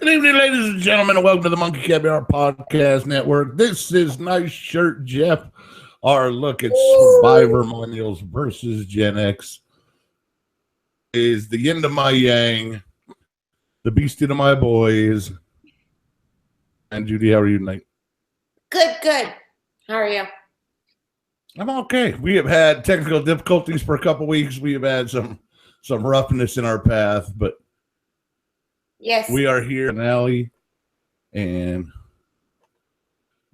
Good evening, ladies and gentlemen, and welcome to the Monkey Caviar Podcast Network. This is Nice Shirt Jeff. Our look at Survivor Millennials versus Gen X is the yin to my yang, the beastie to my boys. And Judy, how are you tonight? Good. How are you? I'm okay. We have had technical difficulties for a couple weeks. We have had some roughness in our path, but yes, we are here in Alley, and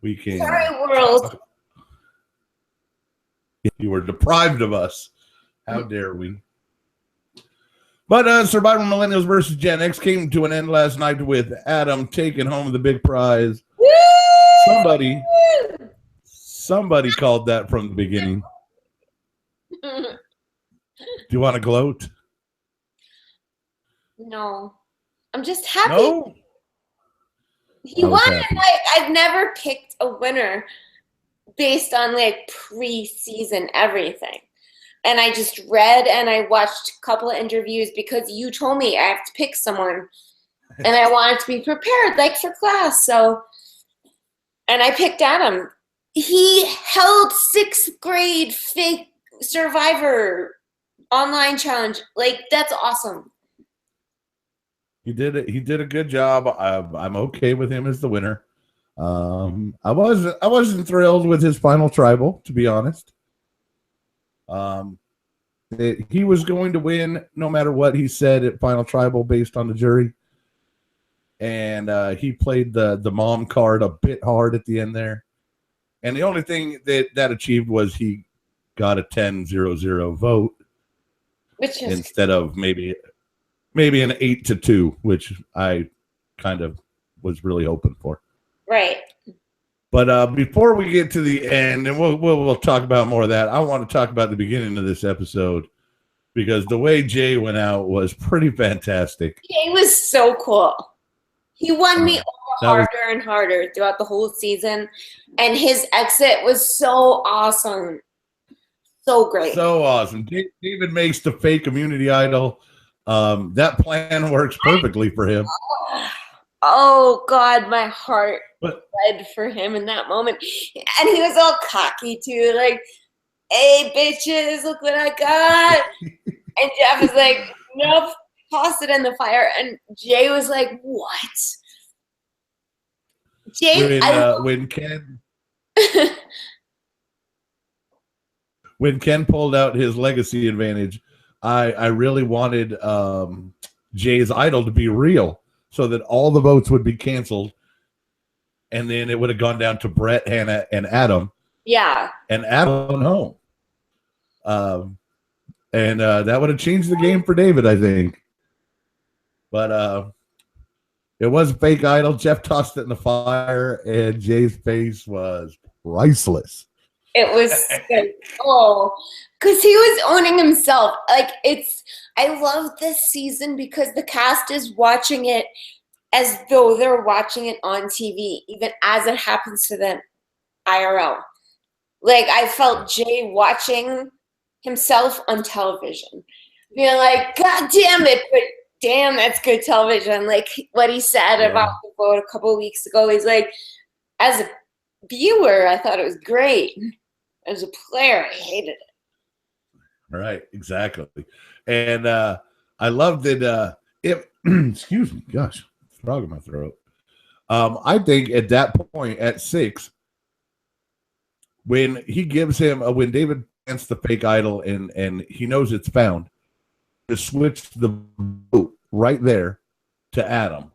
we can. Sorry, world. You were deprived of us. How dare we? But Survivor Millennials versus Gen X came to an end last night with Adam taking home the big prize. Woo! Somebody called that from the beginning. Do you want to gloat? No. I'm just happy. No? He won. Like, I've never picked a winner based on like preseason everything. And I just read and I watched a couple of interviews because you told me I have to pick someone. And I wanted to be prepared, like for class. So, and I picked Adam. He held 6th grade fake Survivor online challenge. Like, that's awesome. He did it. He did a good job. I'm okay with him as the winner. I wasn't thrilled with his final tribal, to be honest. He was going to win no matter what he said at final tribal based on the jury, and he played the mom card a bit hard at the end there. And the only thing that achieved was he got a 10-0-0 vote, which is instead of maybe an 8-2, which I kind of was really hoping for. Right. But before we get to the end, and we'll talk about more of that, I want to talk about the beginning of this episode, because the way Jay went out was pretty fantastic. Jay was so cool. He won me over harder and harder throughout the whole season, and his exit was so awesome. So great. So awesome. David makes the fake immunity idol. That plan works perfectly for him. Oh God, my heart bled for him in that moment. And he was all cocky too, like, hey bitches, look what I got. And Jeff was like, nope, toss it in the fire. And Jay was like, what? Jay, when Ken pulled out his legacy advantage, I really wanted Jay's idol to be real, so that all the votes would be canceled, and then it would have gone down to Brett, Hannah, and Adam. Yeah. And Adam went home. And that would have changed the game for David, I think. But it was a fake idol. Jeff tossed it in the fire, and Jay's face was priceless. It was because he was owning himself. Like, I love this season because the cast is watching it as though they're watching it on TV, even as it happens to them IRL. Like, I felt Jay watching himself on television, being like, God damn it, but damn, that's good television. Like what he said about the vote a couple of weeks ago. He's like, as a viewer, I thought it was great. As a player, I hated it. Right, exactly. And I loved that excuse me, gosh, frog in my throat. I think at that point, at 6, when he gives him when David plants the fake idol and he knows it's found, to switch the vote right there to Adam,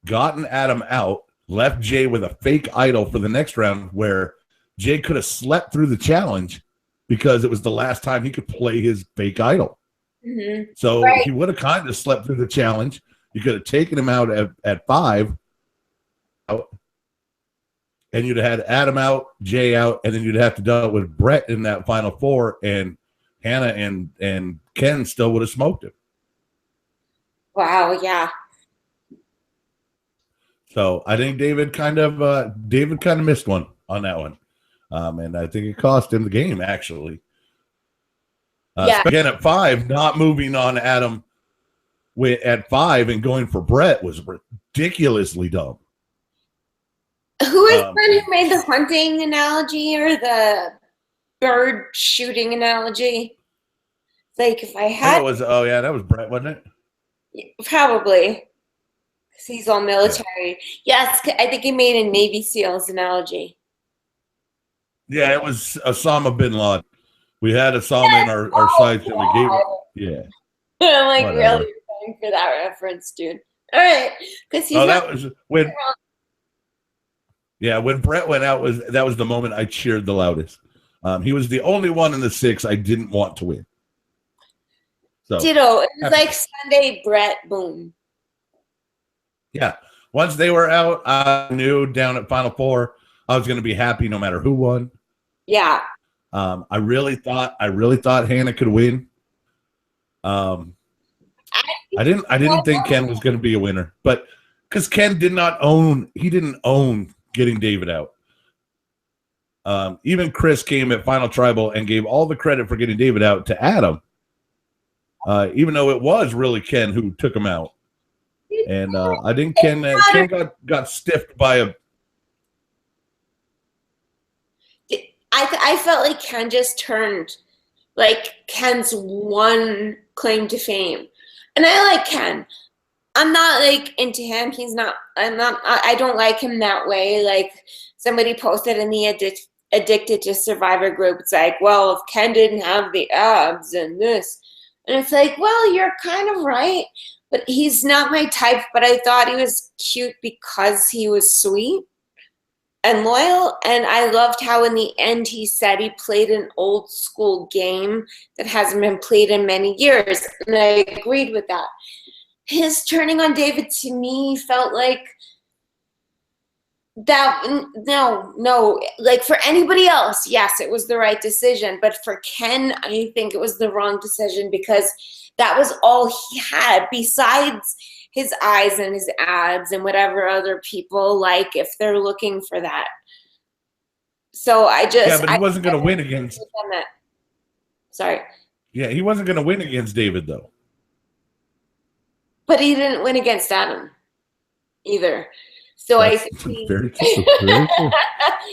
gotten Adam out, left Jay with a fake idol for the next round, where Jay could have slept through the challenge because it was the last time he could play his fake idol. Mm-hmm. So he would have kind of slept through the challenge. You could have taken him out at 5, and you'd have had Adam out, Jay out, and then you'd have to deal with Brett in that final 4, and Hannah and Ken still would have smoked him. Wow, yeah. So I think David kind of missed one on that one. And I think it cost him the game, actually. Again, at 5, not moving on Adam at 5 and going for Brett was ridiculously dumb. Who is the one who made the hunting analogy or the bird shooting analogy? Like if I had, that was Brett, wasn't it? Probably, because he's all military. Yes, I think he made a Navy SEALs analogy. Yeah, it was Osama bin Laden. We had Osama in our sights, and we gave it. Yeah. I'm like, Whatever. really going for that reference, dude. All right, because he's. That was when. Yeah, when Brett went out, that was the moment I cheered the loudest. He was the only one in the 6 I didn't want to win. So, ditto. It was like Sunday Brett, boom. Yeah. Once they were out, I knew down at Final Four I was going to be happy no matter who won. Yeah. I really thought Hannah could win. I didn't think Ken was going to be a winner, but because Ken didn't own getting David out. Even Chris came at Final Tribal and gave all the credit for getting David out to Adam, even though it was really Ken who took him out. And I think Ken got stiffed by a. I felt like Ken just turned like Ken's one claim to fame, and I like Ken. I'm not like into him. I don't like him that way. Like somebody posted in the Addicted to Survivor group. It's like, well, if Ken didn't have the abs and this, and it's like, well, you're kind of right, but he's not my type. But I thought he was cute because he was sweet and loyal. And I loved how in the end he said he played an old school game that hasn't been played in many years. And I agreed with that. His turning on David to me felt like that. No, like for anybody else, yes, it was the right decision. But for Ken, I think it was the wrong decision because that was all he had besides his eyes and his abs and whatever other people like if they're looking for that. So but he wasn't going to win against. Sorry. Yeah, he wasn't going to win against David though. But he didn't win against Adam either. So Very true. Very true.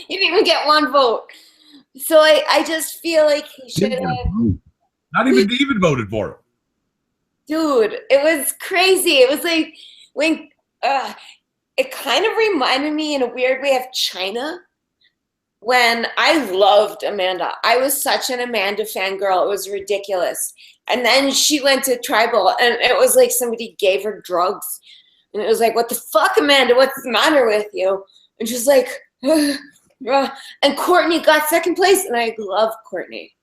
He didn't even get one vote. So I just feel like he should have. Not even David voted for him. Dude, it was crazy. It was like when it kind of reminded me in a weird way of China. When I loved Amanda. I was such an Amanda fangirl. It was ridiculous. And then she went to Tribal, and it was like somebody gave her drugs. And it was like, what the fuck, Amanda? What's the matter with you? And she's like, and Courtney got second place, and I love Courtney.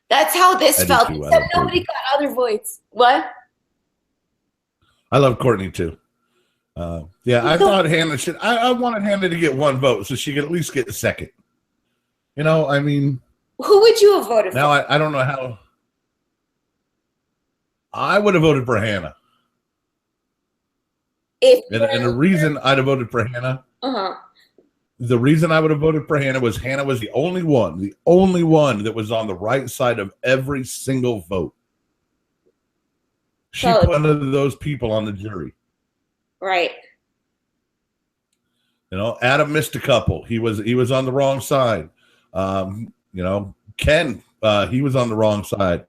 That's how this felt. Except nobody got other votes. What? I love Courtney, too. I thought Hannah should. I wanted Hannah to get one vote so she could at least get a second. I mean. Who would you have voted for? Now, I don't know how. I would have voted for Hannah. And the reason I'd have voted for Hannah, the reason I would have voted for Hannah was the only one that was on the right side of every single vote. She put one of those people on the jury. Right. Adam missed a couple. He was on the wrong side. Ken, he was on the wrong side.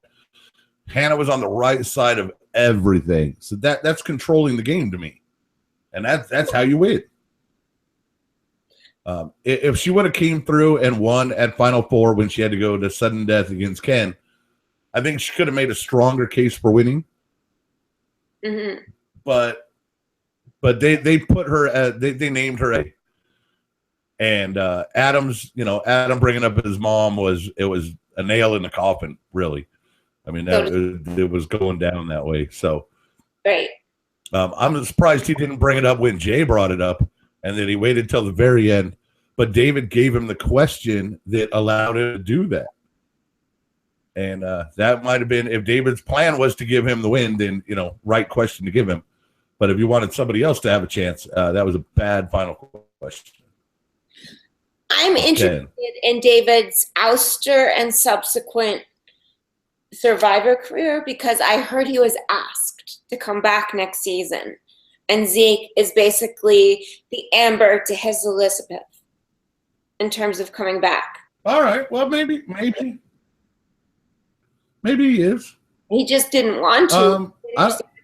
Hannah was on the right side of everything. So that's controlling the game to me. And that's how you win. If she would have came through and won at Final Four when she had to go to sudden death against Ken, I think she could have made a stronger case for winning. Mm-hmm. But they put her they named her and Adam bringing up his mom was a nail in the coffin, really. I mean, it was going down that way. So, right. I'm surprised he didn't bring it up when Jay brought it up, and then he waited till the very end. But David gave him the question that allowed him to do that. And that might have been, if David's plan was to give him the win, then, right question to give him. But if you wanted somebody else to have a chance, that was a bad final question. I'm interested in David's ouster and subsequent Survivor career because I heard he was asked to come back next season. And Zeke is basically the Amber to his Elizabeth in terms of coming back. All right. Well, maybe he is. He just didn't want to.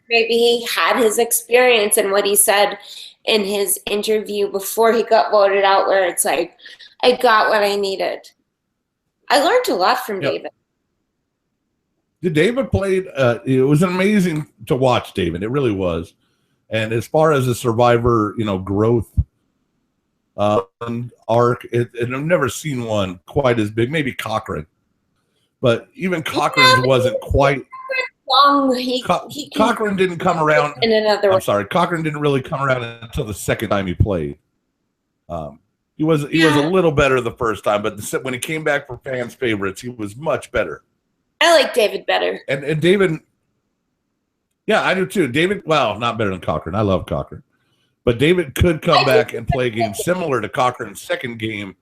Maybe he had his experience and what he said in his interview before he got voted out, where it's like, I got what I needed. I learned a lot from David. David played, it was amazing to watch David. It really was. And as far as a Survivor, growth arc, and I've never seen one quite as big. Maybe Cochran. But even Cochran's wasn't quite. Cochran didn't come around. Cochran didn't really come around until the second time he played. He was a little better the first time, but when he came back for fans' favorites, he was much better. I like David better. And David, yeah, I do too. David, well, not better than Cochran. I love Cochran. But David could come back and play a game similar to Cochran's second game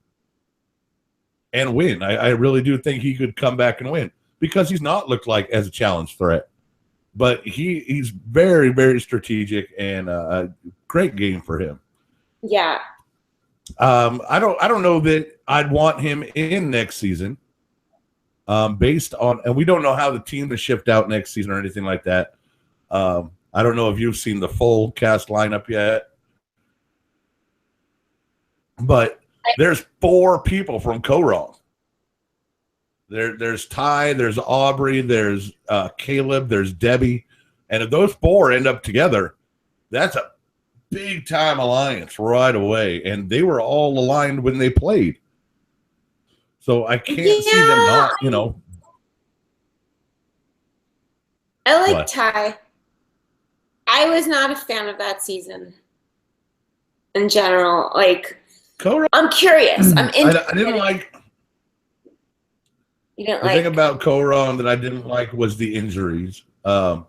and win. I really do think he could come back and win because he's not looked like as a challenge threat. But he's very, very strategic and a great game for him. Yeah. I don't know that I'd want him in next season. Based on, and we don't know how the team will shift out next season or anything like that. I don't know if you've seen the full cast lineup yet, but there's 4 people from Co-Wrong. There's Ty, there's Aubrey, there's Caleb, there's Debbie, and if those 4 end up together, that's a big time alliance right away. And they were all aligned when they played. So I can't see them not, I like Ty. I was not a fan of that season in general. Like, I'm curious. I'm interested. I didn't like. You didn't the thing about Co-Wrong that I didn't like was the injuries. I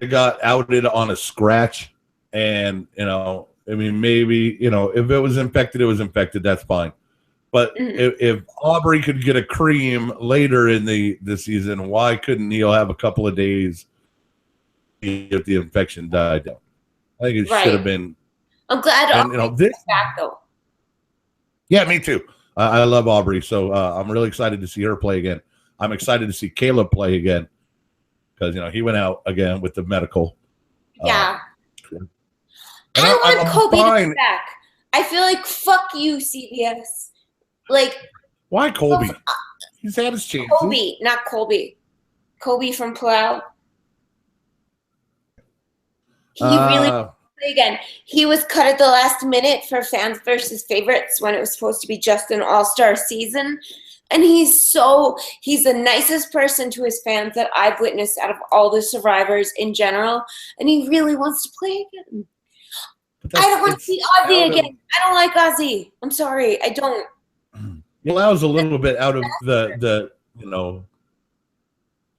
got outed on a scratch, and maybe if it was infected, it was infected. That's fine. But if Aubrey could get a cream later in the season, why couldn't Neil have a couple of days if the infection died down? I think it should have been. I'm glad Aubrey's back though. Yeah, me too. I love Aubrey, so I'm really excited to see her play again. I'm excited to see Caleb play again because he went out again with the medical. Yeah. I want Kobe to come back. I feel like fuck you, CBS. Like, why Colby? He's had his chance. Kobe, not Colby. Kobe from Palau. He really play again. He was cut at the last minute for fans versus favorites when it was supposed to be just an all-star season. And he's the nicest person to his fans that I've witnessed out of all the survivors in general. And he really wants to play again. I don't want to see Ozzy again. I don't like Ozzy. I'm sorry. I don't. Palau's a little bit out of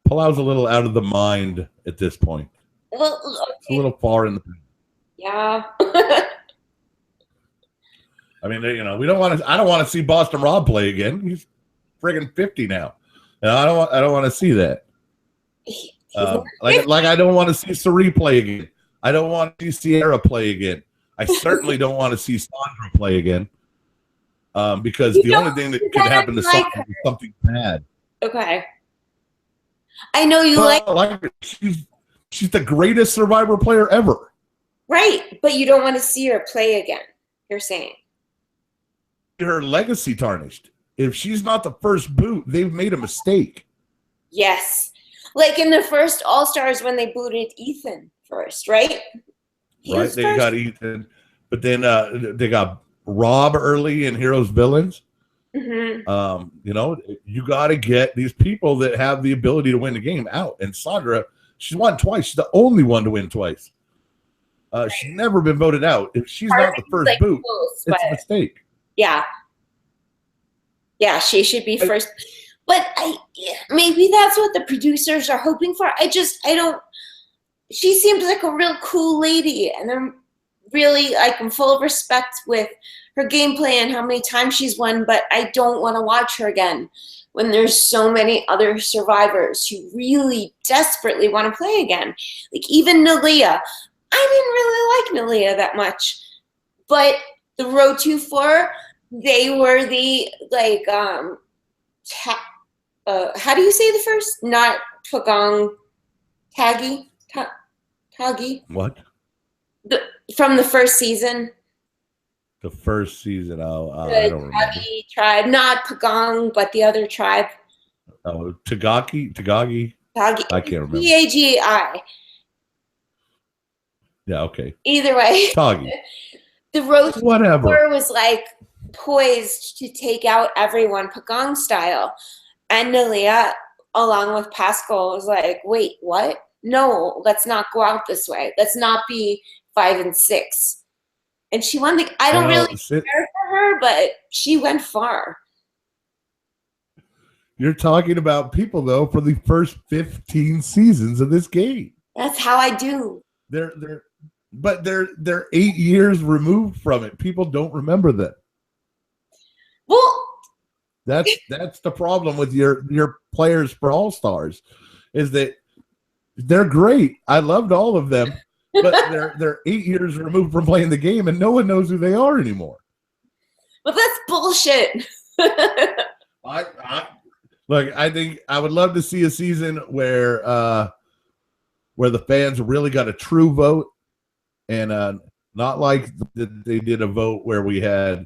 Palau's a little out of the mind at this point. Well, it's a little far in the. Yeah. I mean, we don't want to. I don't want to see Boston Rob play again. He's friggin' 50 now. I don't want to see that. Like I don't want to see Sari play again. I don't want to see Sierra play again. I certainly don't want to see Sandra play again. Because the only thing that could happen to Sandra is something bad. Okay. I know you like her. She's the greatest Survivor player ever. Right, but you don't want to see her play again, you're saying. Her legacy tarnished. If she's not the first boot, they've made a mistake. Yes. Like in the first All-Stars when they booted Ethan first, right? They got Ethan. But then they got Rob early in Heroes Villains. Mm-hmm. You got to get these people that have the ability to win the game out. And Sandra, she's won twice. She's the only one to win twice. She's never been voted out. If she's not the first boot, it's a mistake. Yeah. Yeah, she should be first. But maybe that's what the producers are hoping for. I don't. She seems like a real cool lady, and I'm really I'm full of respect with her gameplay and how many times she's won. But I don't want to watch her again when there's so many other survivors who really desperately want to play again. Like even Nalia, I didn't really like Nalia that much. But the Road to 4, they were the, like, how do you say the first? Not Pagong, Tagi? Tagi? What? From the first season. The first season. Oh, The I don't remember. Tagi tribe, not Pagong, but the other tribe. Oh, Tagagi. Tagi. I can't remember. Tagi. Yeah. Okay. Either way, Tagi. the Road to Whatever. 4 was like poised to take out everyone Pagong style, and Nalia, along with Pascal, was like, "Wait, what? No, let's not go out this way. Let's not be 5 and 6." And she won I don't really care for her, but she went far. You're talking about people, though, for the first 15 seasons of this game. That's how I do. They're 8 years removed from it. People don't remember that. Well, that's the problem with your players for All-Stars, is that they're great. I loved all of them. But they're 8 years removed from playing the game, and no one knows who they are anymore. But that's bullshit. I think I would love to see a season where the fans really got a true vote, and not like they did a vote where we had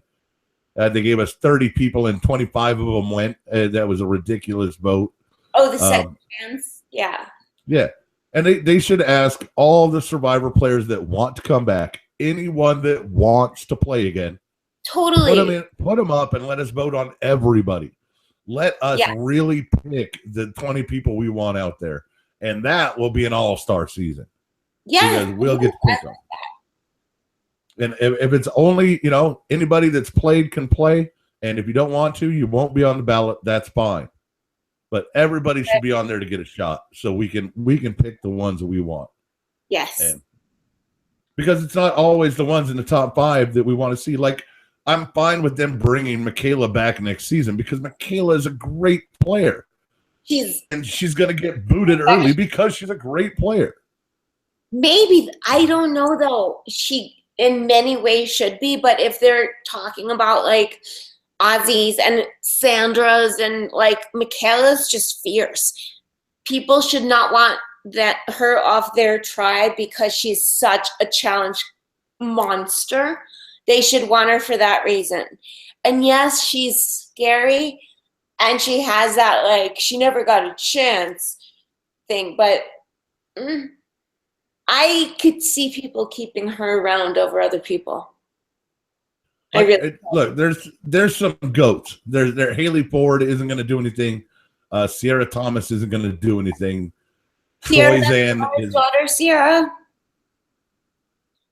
they gave us 30 people and 25 of them went. That was a ridiculous vote. Oh, the second chance, yeah. Yeah. And they should ask all the Survivor players that want to come back, anyone that wants to play again. Totally. Put them up and let us vote on everybody. Let us really pick the 20 people we want out there. And that will be an all-star season. Yeah. Because we'll get to pick them. And if it's only, anybody that's played can play. And if you don't want to, you won't be on the ballot. That's fine. But everybody should be on there to get a shot, so we can pick the ones that we want. Yes. And because it's not always the ones in the top 5 that we want to see. Like, I'm fine with them bringing Michaela back next season because Michaela is a great player. She's going to get booted early because she's a great player. Maybe, I don't know though. She in many ways should be, but if they're talking about like Ozzy's and Sandra's and like Michaela's just fierce. People should not want her off their tribe because she's such a challenge monster. They should want her for that reason. And yes, she's scary and she has that like she never got a chance thing, but I could see people keeping her around over other people. Look, there's some goats. There Haley Ford isn't going to do anything. Sierra Thomas isn't going to do anything. Troyzan is daughter Sierra.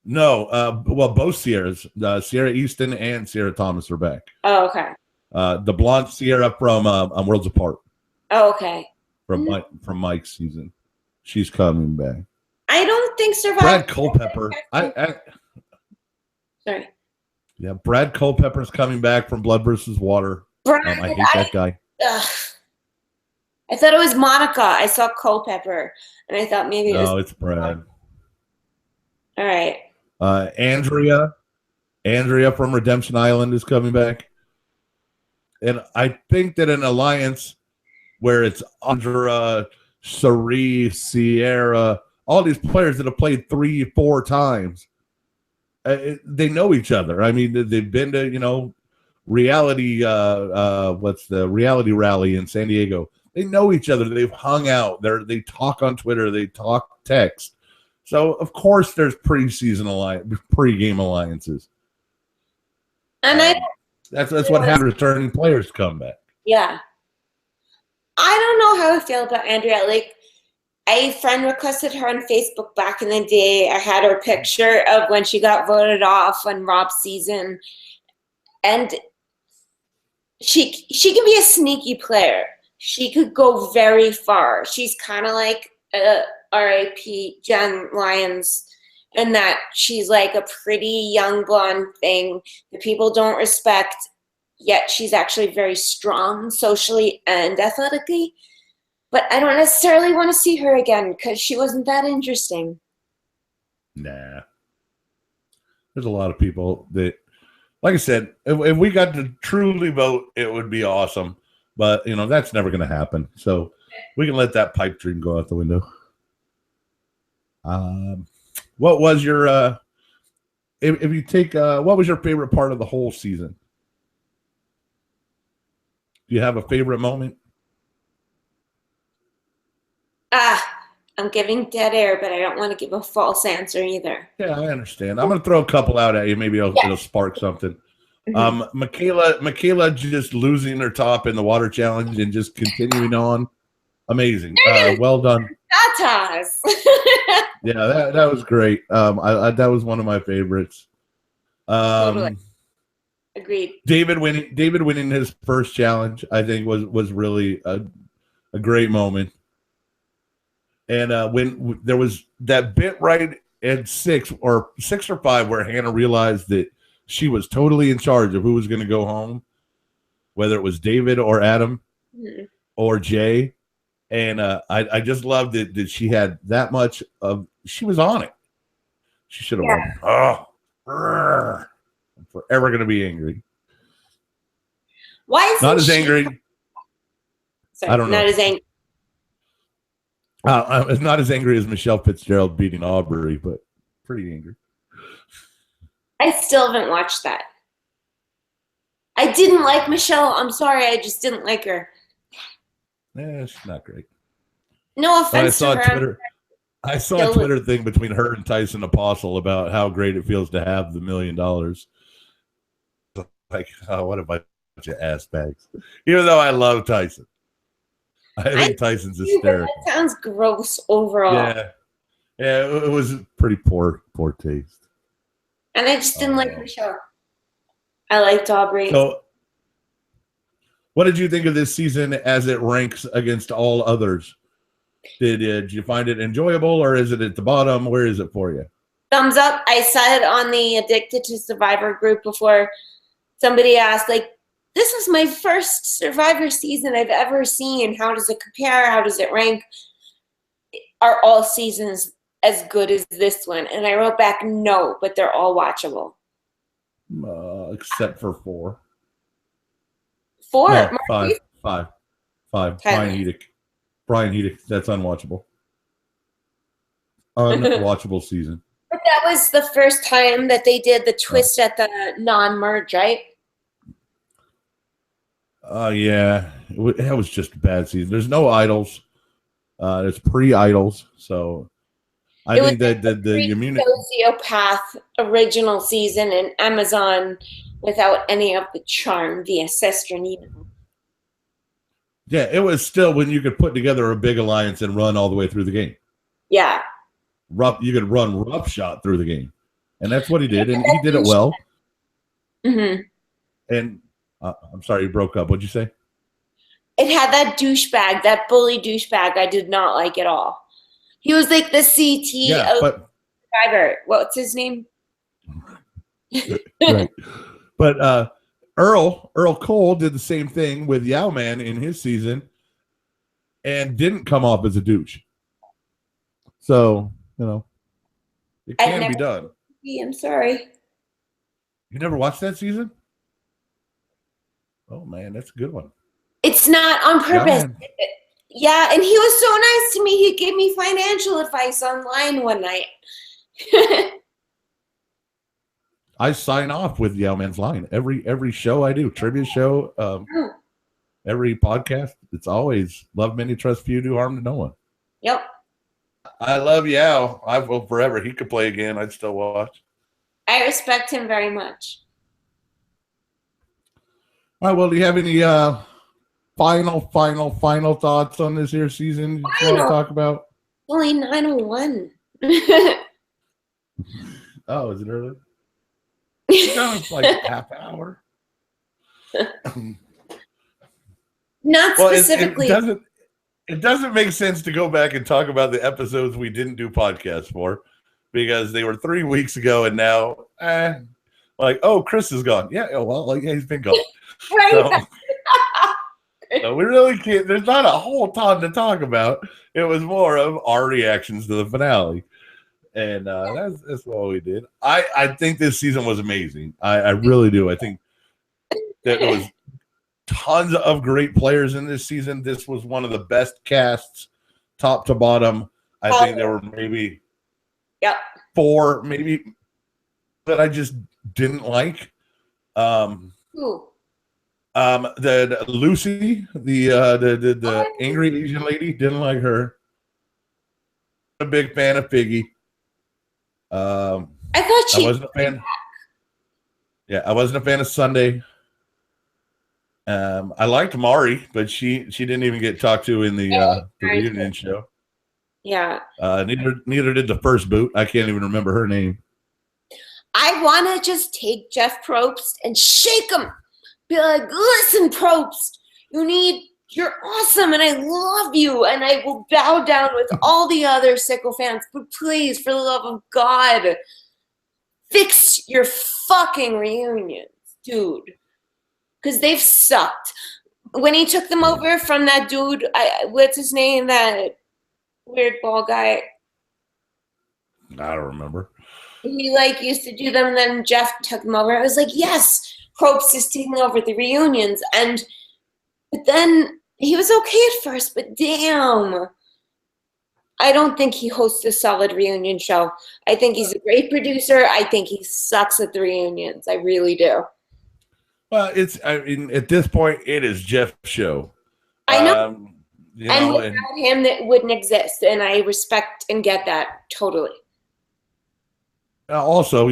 No, well, both Sierras, Sierra Easton and Sierra Thomas are back. Oh, okay. The blonde Sierra from Worlds Apart. Oh, okay. From Mike's season, she's coming back. I don't think Survivor. Brad Culpepper. Sorry. Yeah, Brad Culpepper's coming back from Blood versus Water. I hate that guy. I thought it was Monica. I saw Culpepper, and I thought maybe it was. No, it's Brad. All right. Andrea from Redemption Island is coming back. And I think that an alliance where it's Andrea, Cherie, Sierra, all these players that have played 3-4 times, they know each other. I mean, they've been to, reality, what's the reality rally in San Diego. They know each other. They've hung out. They talk on Twitter. They talk text. So, of course, there's pre-game alliances. And that's what happens returning players come back. Yeah. I don't know how I feel about Andrea. Like, a friend requested her on Facebook back in the day. I had her picture of when she got voted off on Rob's season. And she can be a sneaky player. She could go very far. She's kind of like R.I.P. Jen Lyons in that she's like a pretty young blonde thing that people don't respect, yet she's actually very strong socially and athletically. But I don't necessarily want to see her again because she wasn't that interesting. Nah. There's a lot of people that, like I said, if we got to truly vote, it would be awesome. But, that's never going to happen. So we can let that pipe dream go out the window. What was your, if you take, what was your favorite part of the whole season? Do you have a favorite moment? I'm giving dead air, but I don't want to give a false answer either. Yeah, I understand. I'm going to throw a couple out at you. Maybe it'll spark something. Mm-hmm. Michaela just losing her top in the water challenge and just continuing on. Amazing. Well done. Tatas. Yeah, that was great. That was one of my favorites. Totally. Agreed. David winning his first challenge, I think was really a great moment. And when there was that bit right at 6 or 5 where Hannah realized that she was totally in charge of who was going to go home, whether it was David or Adam or Jay. And I just loved it that she had that much of, she was on it. She should have won. Oh, I'm forever going to be angry. Why is not as angry? Sorry, I don't know. Not as angry. It's not as angry as Michelle Fitzgerald beating Aubrey, but pretty angry. I still haven't watched that. I didn't like Michelle. I'm sorry. I just didn't like her. Yeah, she's not great. No offense to her. I saw a Twitter thing between her and Tyson Apostle about how great it feels to have the $1 million. Like, oh, what a bunch of ass bags. Even though I love Tyson. I think Tyson's hysterical. That sounds gross overall. Yeah, it was pretty poor taste. And I just didn't like Michelle. I liked Aubrey. So, what did you think of this season as it ranks against all others? Did you find it enjoyable, or is it at the bottom? Where is it for you? Thumbs up. I saw it on the Addicted to Survivor group before. Somebody asked, like, this is my first Survivor season I've ever seen. How does it compare? How does it rank? Are all seasons as good as this one? And I wrote back, no, but they're all watchable. Except for 4. 4? No, 5. Brian Hedek. That's unwatchable. Unwatchable season. But that was the first time that they did the twist at the non-merge, right? Yeah, that was just a bad season. There's no idols. It's pre-idols, so I think that the immunity sociopath original season in Amazon without any of the charm via sister needed. Yeah, it was still when you could put together a big alliance and run all the way through the game. Yeah, you could run roughshod through the game, and that's what he did, and he did it well. Mm-hmm. And I'm sorry, you broke up. What'd you say? It had that douchebag, that bully douchebag. I did not like at all. He was like the CT driver. What's his name? Right. But Earl Cole did the same thing with Yowman in his season and didn't come off as a douche. So, it can be done. I'm sorry. You never watched that season? Oh, man, that's a good one. It's not on purpose. Yeah, and he was so nice to me. He gave me financial advice online one night. I sign off with Yowman's Line. Every show I do, trivia show, every podcast, it's always love many, trust few, do harm to no one. Yep. I love Yow. I will forever. He could play again. I'd still watch. I respect him very much. All right, well, do you have any final thoughts on this here season you want to talk about? Only 9:01. Oh, is it early? It's like half hour. Not specifically. It doesn't make sense to go back and talk about the episodes we didn't do podcasts for because they were 3 weeks ago and now, Chris is gone. Yeah, well, he's been gone. Right. So we really can't. There's not a whole ton to talk about. It was more of our reactions to the finale. And that's what we did. I think this season was amazing. I really do. I think that there was tons of great players in this season. This was one of the best casts, top to bottom. I think there were maybe four, maybe that I just didn't like. The Lucy, the angry Asian lady, didn't like her. A big fan of Figgy. I thought I wasn't a fan. Yeah, I wasn't a fan of Sunday. I liked Mari, but she didn't even get talked to in the reunion show. Yeah. Neither did the first boot. I can't even remember her name. I want to just take Jeff Probst and shake him. Be like, listen, Probst, you're awesome and I love you and I will bow down with all the other sycophants, but please, for the love of God, fix your fucking reunions, dude. Because they've sucked. When he took them over from that dude, what's his name, that weird ball guy? I don't remember. He used to do them and then Jeff took them over. I was like, yes, Probst is taking over the reunions. But then he was okay at first, but damn. I don't think he hosts a solid reunion show. I think he's a great producer. I think he sucks at the reunions. I really do. Well, at this point, it is Jeff's show. I know. And without him, that wouldn't exist. And I respect and get that totally. Also,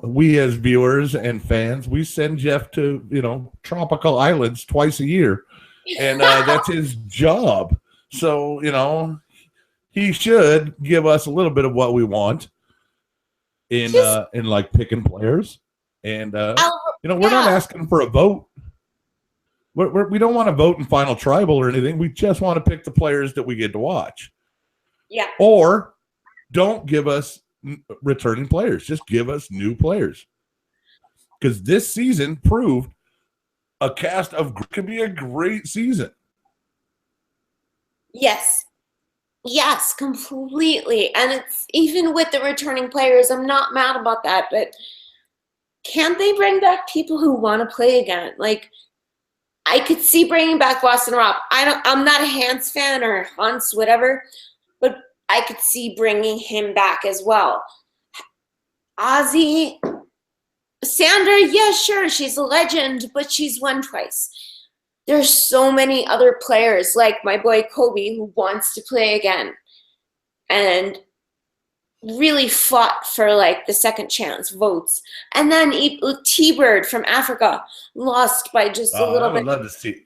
we as viewers and fans, we send Jeff to, tropical islands twice a year. And that's his job. So, he should give us a little bit of what we want in picking players. And, we're not asking for a vote. We don't want to vote in Final Tribal or anything. We just want to pick the players that we get to watch. Yeah. Or don't give us returning players. Just give us new players. Because this season proved a cast could be a great season. Yes. Yes, completely. And it's even with the returning players, I'm not mad about that, but can't they bring back people who want to play again? I could see bringing back Boston Rob. I'm not a Hans fan or Hans, whatever, but I could see bringing him back as well. Ozzy, Sandra, yeah, sure, she's a legend, but she's won twice. There's so many other players like my boy Kobe who wants to play again and really fought for the second chance votes. And then T-Bird from Africa lost by just a little bit. I would love to see.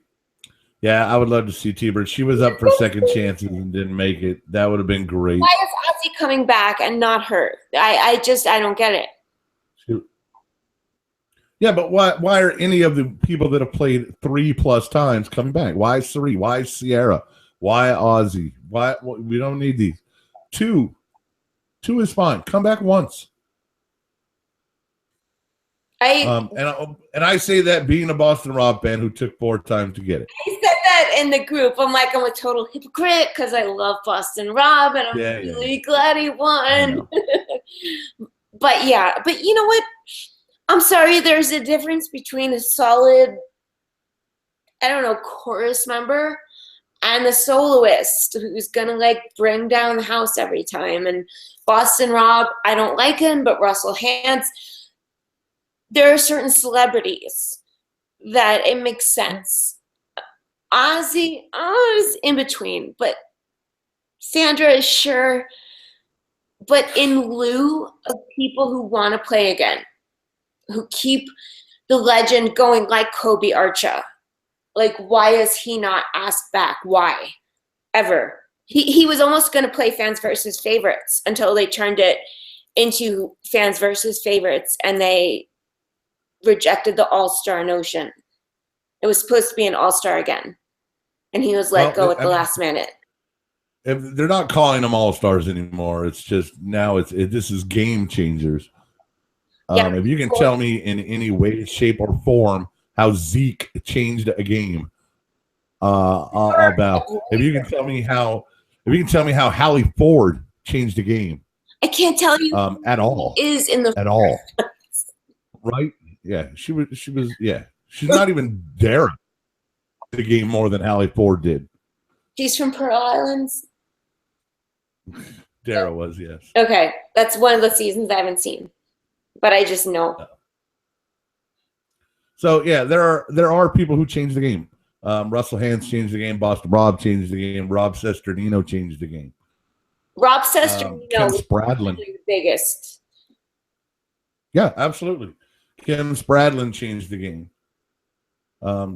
Yeah, I would love to see T-Bird. She was up for second chances and didn't make it. That would have been great. Why is Ozzy coming back and not her? I don't get it. Yeah, but why are any of the people that have played 3+ times coming back? Why Sari? Why Sierra? Why Ozzy? Why we don't need these? Two is fine. Come back once. And I say that being a Boston Rob fan who took 4 times to get it. I said that in the group. I'm a total hypocrite because I love Boston Rob and I'm really glad he won. But you know what? I'm sorry, there's a difference between a solid, chorus member and a soloist who's going to bring down the house every time. And Boston Rob, I don't like him, but Russell Hantz, there are certain celebrities that it makes sense. Ozzy is in between, but Sandra is sure, but in lieu of people who want to play again, who keep the legend going like Kobe Archa. Why is he not asked back? Why? Ever. He was almost going to play fans versus favorites until they turned it into fans versus favorites and they rejected the all-star notion. It was supposed to be an all-star again. And he was let go at the last minute. They're not calling them all-stars anymore. It's just now this is game changers. If you can tell me in any way, shape, or form how Zeke changed a game, I'll bow. If you can tell me how Hallie Ford changed a game, I can't tell you at all. Is in the at all. Right? Yeah, she was. Yeah, she's not even daring the game more than Hallie Ford did. She's from Pearl Islands. Dara was, yes. Okay, that's one of the seasons I haven't seen, but I just know. So yeah, there are people who changed the game. Russell Hands changed the game. Boston Rob changed the game. Rob Sesternino changed the game. Rob Sesternino Kim was Spradlin, the biggest. Yeah, absolutely. Kim Spradlin changed the game.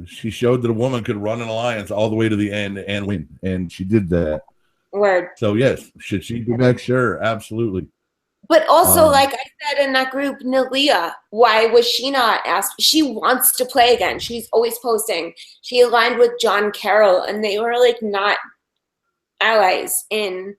She showed that a woman could run an alliance all the way to the end and win, and she did that. Word. So yes, should she be back? Sure, absolutely. But also, like I said in that group, Nalia, why was she not asked? She wants to play again. She's always posting. She aligned with John Carroll, and they were like not allies in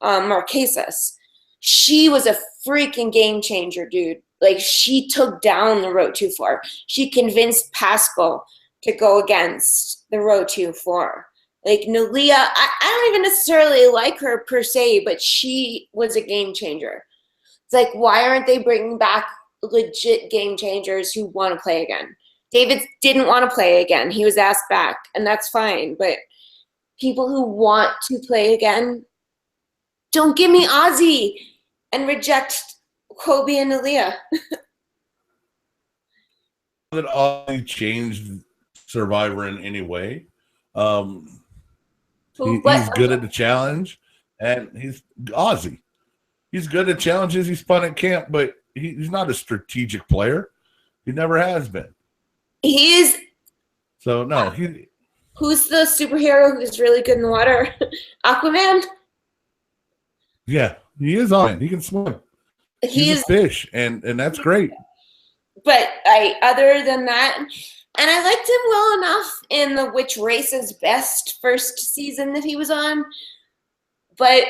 Marquesas. She was a freaking game changer, dude. Like, she took down the Road 2-4. She convinced Pascal to go against the Road 2-4. Like, Nalia, I don't even necessarily like her per se, but she was a game changer. It's like, why aren't they bringing back legit game changers who want to play again? David didn't want to play again. He was asked back, and that's fine. But people who want to play again, don't give me Ozzy and reject Kobe and Nalia. That Ozzy changed Survivor in any way. He's good at the challenge, and he's Ozzy. He's good at challenges. He's fun at camp, but he's not a strategic player. He never has been. He is. So no, who's the superhero who's really good in the water? Aquaman. Yeah, he is on. He can swim. He's a fish, and that's great. But other than that, and I liked him well enough in the Which Race Is Best first season that he was on. But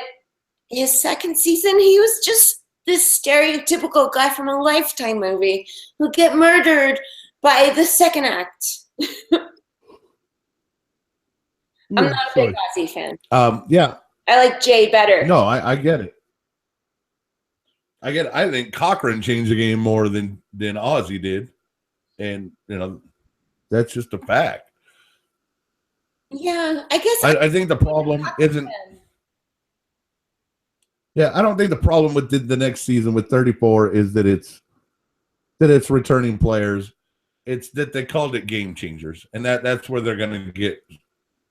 his second season, he was just this stereotypical guy from a Lifetime movie who'll get murdered by the second act. I'm not a big Ozzy fan. Yeah. I like Jay better. No, I get it. I think Cochran changed the game more than Ozzy did. And, that's just a fact. Yeah, I guess. I think the problem isn't. Yeah, I don't think the problem with the next season with 34 is that it's returning players. It's that they called it game changers, and that's where they're going to get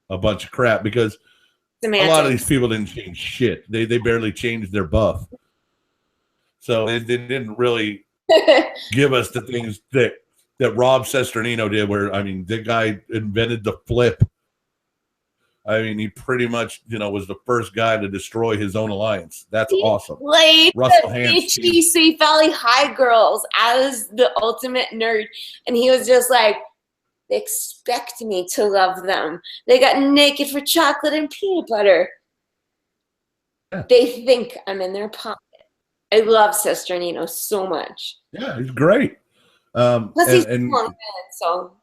a bunch of crap because a lot of these people didn't change shit. They barely changed their buff, so they didn't really give us the things that Rob Sesternino did. Where the guy invented the flip. He pretty much, was the first guy to destroy his own alliance. That's awesome. Played Russell the Hands. Sweet Valley High girls as the ultimate nerd, and he was just like, they expect me to love them. They got naked for chocolate and peanut butter. Yeah. They think I'm in their pocket. I love Sesternino so much. Yeah, he's great. Plus, he's a long man, so.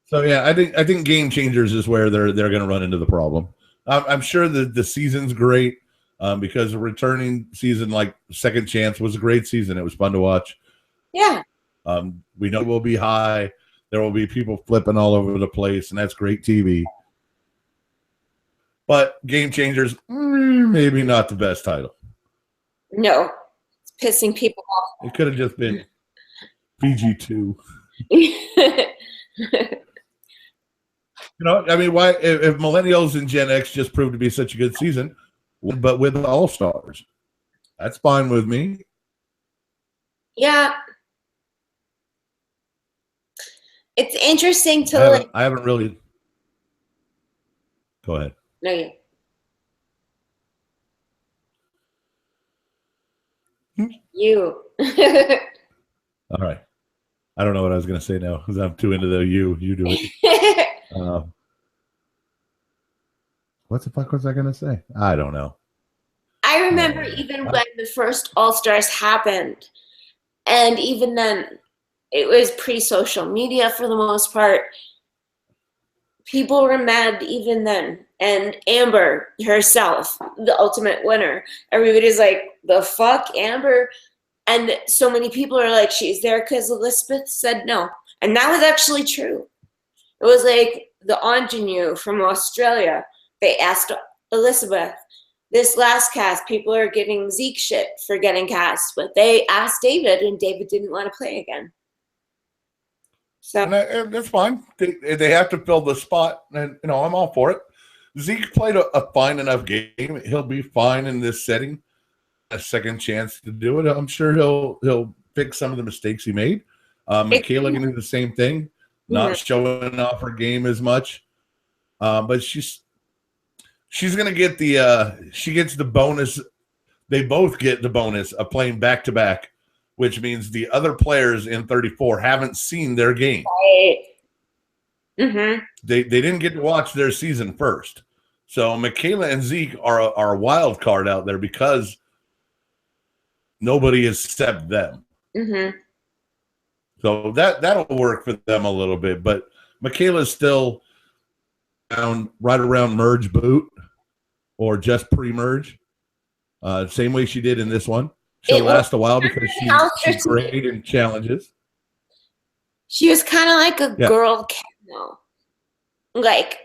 So yeah, I think game changers is where they're going to run into the problem. I'm sure the season's great because the returning season, like Second Chance, was a great season. It was fun to watch. Yeah. We know we'll be high. There will be people flipping all over the place, and that's great TV. But game changers, maybe not the best title. No, it's pissing people off. It could have just been PG2. Why if Millennials and Gen X just proved to be such a good season, but with all stars, that's fine with me. Yeah, it's interesting to. I haven't really. Go ahead. No, you. You. All right. I don't know what I was going to say now because I'm too into the you. You do it. What the fuck was I going to say? I don't know. I remember even when the first All-Stars happened, and even then, it was pre-social media for the most part. people were mad even then. And Amber herself, the ultimate winner, everybody's like, the fuck, Amber? And so many people are like, she's there because Elizabeth said no. And that was actually true. It was like the ingenue from Australia. They asked Elizabeth, this last cast, people are giving Zeke shit for getting cast, but they asked David, and David didn't want to play again. So And that's fine. They have to fill the spot, and I'm all for it. Zeke played a fine enough game. He'll be fine in this setting. A second chance to do it. I'm sure he'll fix some of the mistakes he made. Michaela can do the same thing, not showing off her game as much. But she's gonna get she gets the bonus. They both get the bonus of playing back to back, which means the other players in 34 haven't seen their game. Right. Mm-hmm. They didn't get to watch their season first. So Michaela and Zeke are a wild card out there because nobody except them. Mm-hmm. So that'll work for them a little bit. But Michaela's still right around merge boot or just pre-merge. Same way she did in this one. She'll last a while because she's great in challenges. She was kind of like a girl Ken, though. Like,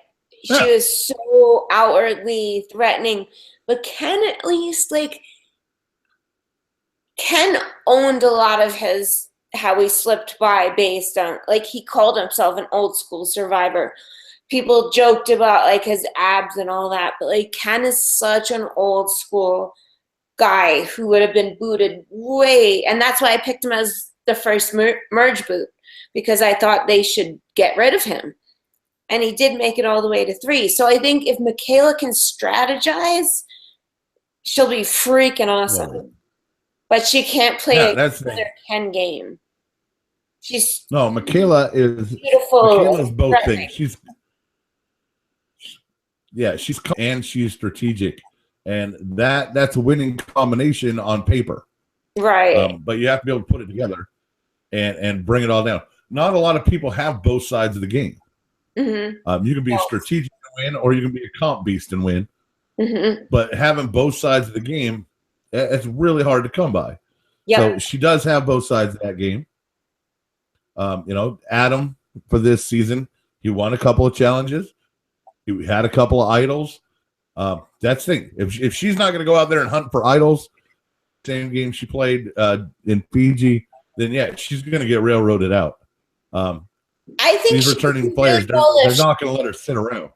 she was so outwardly threatening. But Ken, at least, like, Ken owned a lot of how he slipped by based on, like, he called himself an old school survivor. People joked about, like, his abs and all that. But, like, Ken is such an old school guy who would have been booted way. And that's why I picked him as the first merge boot, because I thought they should get rid of him. And he did make it all the way to 3. So I think if Michaela can strategize, she'll be freaking awesome. Whoa. But she can't play another Ken game. Michaela is beautiful. Michaela's both things. She's strategic. And that's a winning combination on paper. Right. But you have to be able to put it together and bring it all down. Not a lot of people have both sides of the game. Mm-hmm. You can be strategic and win, or you can be a comp beast and win. Mm-hmm. But having both sides of the game, it's really hard to come by. Yeah. So she does have both sides of that game. Adam, for this season, he won a couple of challenges. He had a couple of idols. That's the thing. If she's not going to go out there and hunt for idols, same game she played in Fiji, then she's going to get railroaded out. I think these returning players, they're not going to let her sit around.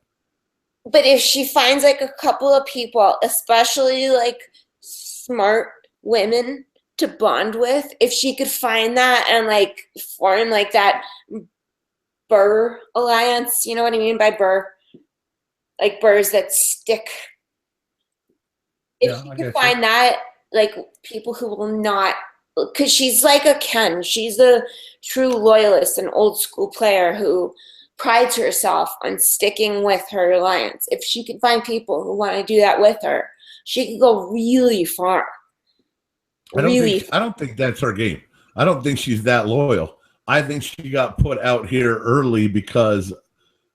But if she finds like a couple of people, especially like smart women to bond with, if she could find that and like form like that burr alliance, you know what I mean by burr? Like burrs that stick. If she could find that, like people who will not, because she's like a Ken. She's a true loyalist, an old school player who prides herself on sticking with her alliance. If she could find people who want to do that with her, she could go really far. I don't think that's her game. I don't think she's that loyal. I think she got put out here early because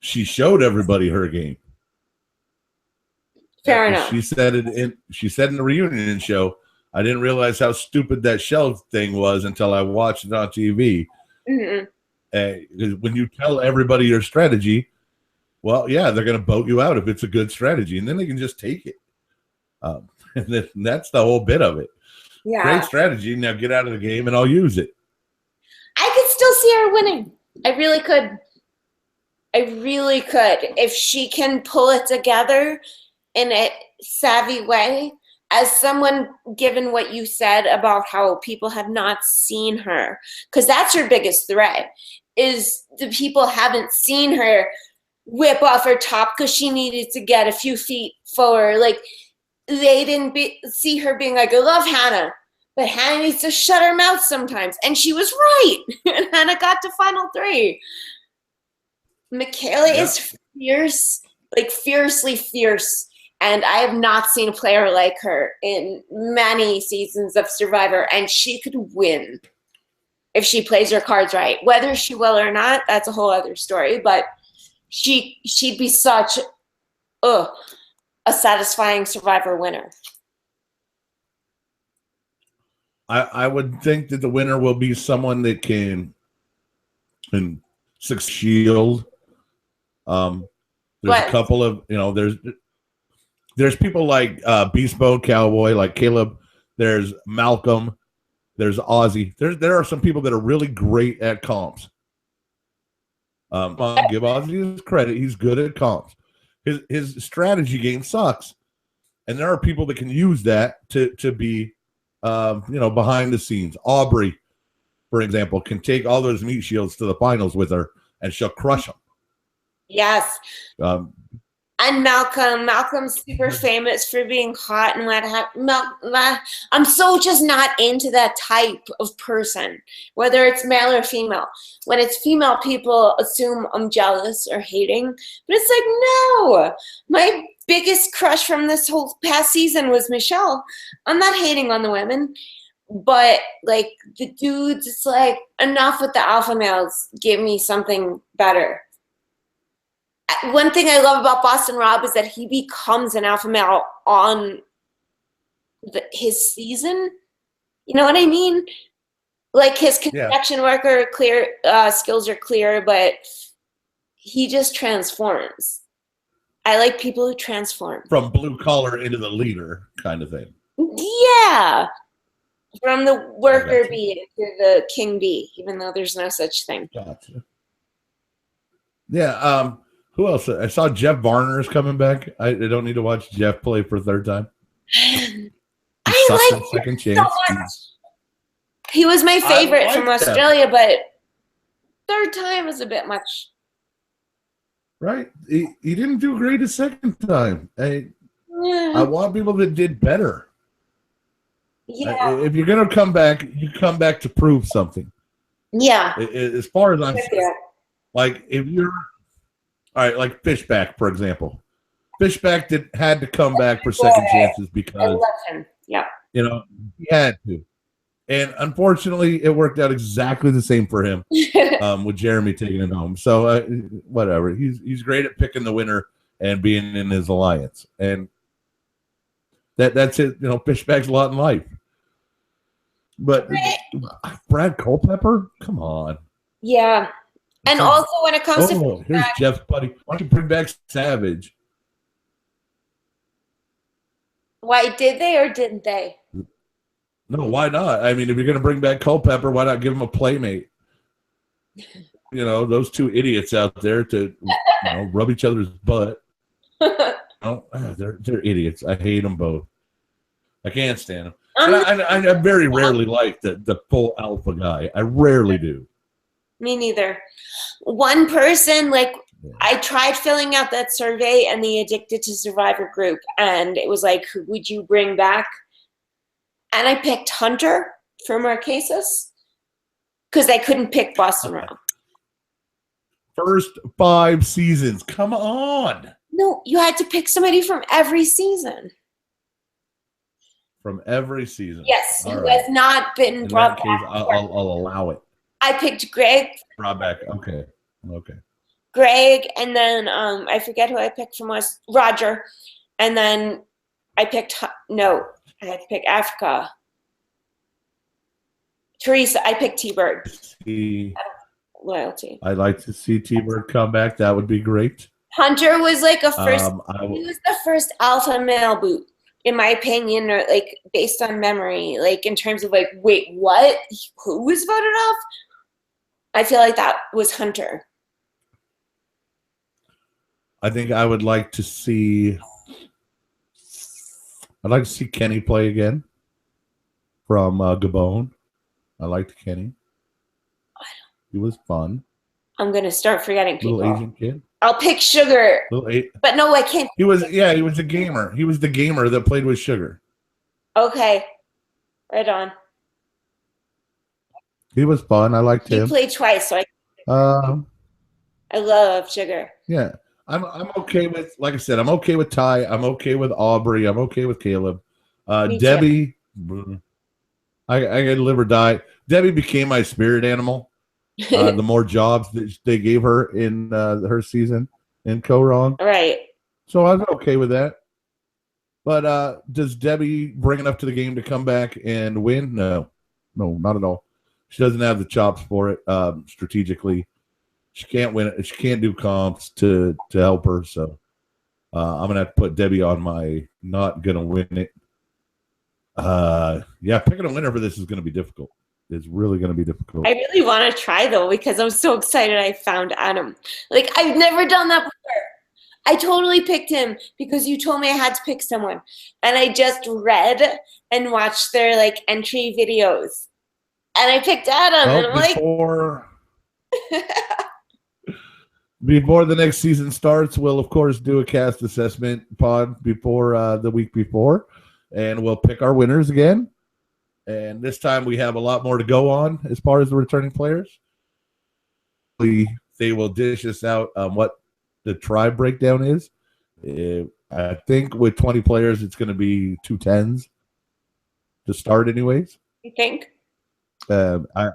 she showed everybody her game. Fair enough. She said in the reunion show, I didn't realize how stupid that shell thing was until I watched it on TV. Mm-hmm. When you tell everybody your strategy, well, they're going to vote you out if it's a good strategy, and then they can just take it. And that's the whole bit of it. Yeah. Great strategy. Now get out of the game, and I'll use it. I could still see her winning. I really could. If she can pull it together in a savvy way. As someone, given what you said about how people have not seen her, because that's her biggest threat, is the people haven't seen her whip off her top because she needed to get a few feet forward. Like, they didn't see her being like, I love Hannah, but Hannah needs to shut her mouth sometimes. And she was right. And Hannah got to final 3. Michaela is fierce, like fiercely fierce. And I have not seen a player like her in many seasons of Survivor, and she could win if she plays her cards right. Whether she will or not, that's a whole other story, but she'd be such a satisfying Survivor winner. I would think that the winner will be someone that can shield. There's a couple of, there's people like Beast Mode Cowboy, like Caleb. There's Malcolm. There's Ozzy. There are some people that are really great at comps. Give Ozzy his credit. He's good at comps. His strategy game sucks. And there are people that can use that to be behind the scenes. Aubrey, for example, can take all those meat shields to the finals with her, and she'll crush them. Yes. And Malcolm's super famous for being hot and what happened. I'm so just not into that type of person, whether it's male or female. When it's female, people assume I'm jealous or hating, but it's like, no. My biggest crush from this whole past season was Michelle. I'm not hating on the women, but like the dudes, it's like enough with the alpha males. Give me something better. One thing I love about Boston Rob is that he becomes an alpha male on his season. You know what I mean? Like his construction worker skills are clear, but he just transforms. I like people who transform. From blue collar into the leader kind of thing. Yeah. From the worker bee to the king bee, even though there's no such thing. Gotcha. Yeah. Who else? I saw Jeff Varner is coming back. I don't need to watch Jeff play for a third time. I like second chance. So much. He was my favorite from Australia, but third time was a bit much. Right. He didn't do great a second time. I want people that did better. Yeah. If you're going to come back, you come back to prove something. Yeah. As far as I'm concerned. Like, if you're... All right, like Fishback, for example. Fishback had to come back for second chances because... I love him. Yeah. He had to. And unfortunately, it worked out exactly the same for him with Jeremy taking it home. So, whatever. He's great at picking the winner and being in his alliance. And that's it. Fishback's a lot in life. But Brad Culpepper? Come on. Yeah. And also when it comes to here's Jeff's buddy. Why don't you bring back Savage? Why did they or didn't they? No, why not? I mean, if you're going to bring back Culpepper, why not give him a playmate? Those two idiots out there to rub each other's butt. They're idiots. I hate them both. I can't stand them. I very rarely like the full alpha guy. I rarely do. Me neither. One person, I tried filling out that survey and the Addicted to Survivor group, and it was like, who would you bring back? And I picked Hunter for Marquesas because I couldn't pick Boston Rob. First 5 seasons. Come on. No, you had to pick somebody from every season. From every season. Yes, who has not been brought back. I'll allow it. I picked Greg. Brought back. Okay. Greg, and then I forget who I picked from Roger, and then I picked I had to pick Africa. Teresa, I picked T-Bird. Loyalty. I'd like to see T-Bird come back. That would be great. Hunter was like a first. He was the first alpha male boot, in my opinion, or based on memory, in terms of wait, what? Who was voted off? I feel like that was Hunter. I think I would like to see. I'd like to see Kenny play again from Gabon. I liked Kenny. He was fun. I'm gonna start forgetting people. Little Asian kid. I'll pick Sugar. But no, I can't. He was a gamer. He was the gamer that played with Sugar. Okay. Right on. He was fun. I liked him. He played twice, so I love Sugar. Yeah. I'm okay with, like I said, I'm okay with Ty. I'm okay with Aubrey. I'm okay with Caleb. Debbie, I could live or die. Debbie became my spirit animal. The more jobs that they gave her in her season, and co-wrong. Right. So I was okay with that. But does Debbie bring enough to the game to come back and win? No, not at all. She doesn't have the chops for it strategically. She can't win it. She can't do comps to help her. So I'm going to have to put Debbie on my not going to win it. Yeah, picking a winner for this is going to be difficult. It's really going to be difficult. I really want to try, though, because I'm so excited I found Adam. Like, I've never done that before. I totally picked him because you told me I had to pick someone. And I just read and watched their, like, entry videos. And I picked Adam. Well, and I'm before the next season starts, we'll, of course, do a cast assessment pod before the week before. And we'll pick our winners again. And this time we have a lot more to go on as far as the returning players. They will dish us out what the tribe breakdown is. I think with 20 players, it's going to be 2 10s to start anyways. You think? I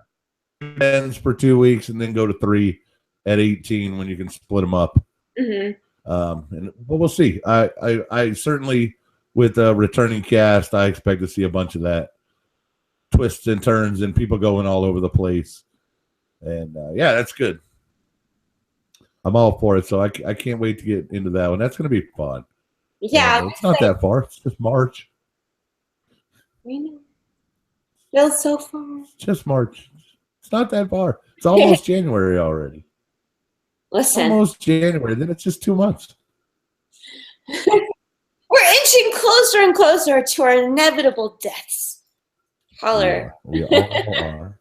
10s for 2 weeks and then go to 3 at 18 when you can split them up. Mm-hmm. But we'll see. I certainly, with a returning cast, I expect to see a bunch of that. Twists and turns and people going all over the place. And yeah, that's good. I'm all for it. So I can't wait to get into that one. That's going to be fun. Yeah. And it's not that far. It's just March. I know. Feels so far. It's just March. It's not that far. It's almost January already. Listen. Almost January. Then it's just 2 months. We're inching closer and closer to our inevitable deaths. Holler. We all are.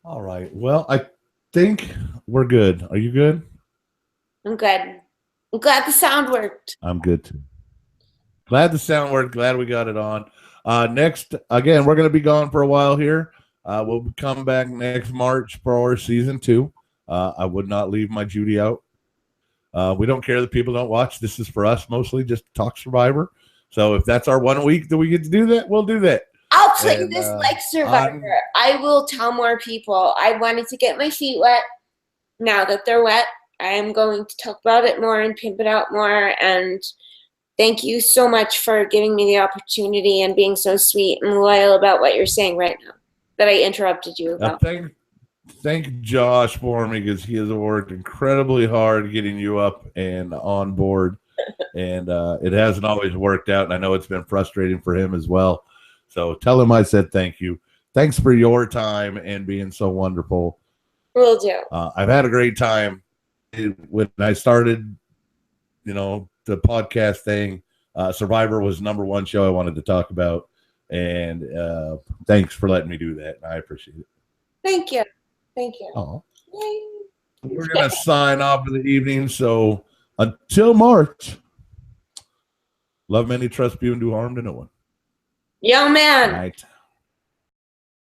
All right. Well, I think we're good. Are you good? I'm good. I'm glad the sound worked. I'm good too. Glad the sound worked. Glad we got it on. Next, again, we're going to be gone for a while here. We'll come back next March for season 2. I would not leave my Judi out. We don't care that people don't watch. This is for us mostly, just talk Survivor. So if that's our 1 week that we get to do that, we'll do that. I'll play this like Survivor. I will tell more people. I wanted to get my feet wet. Now that they're wet, I am going to talk about it more and pimp it out more. And thank you so much for giving me the opportunity and being so sweet and loyal about what you're saying right now that I interrupted you about. Thank Josh for me because he has worked incredibly hard getting you up and on board. And it hasn't always worked out. And I know it's been frustrating for him as well. So tell him I said thank you. Thanks for your time and being so wonderful. Will do. I've had a great time. When I started, the podcast thing, Survivor was #1 show I wanted to talk about. And thanks for letting me do that. I appreciate it. Thank you. Thank you. Oh. We're going to sign off for the evening. So until March, love many, trust few, and do harm to no one. Yo, man. All right.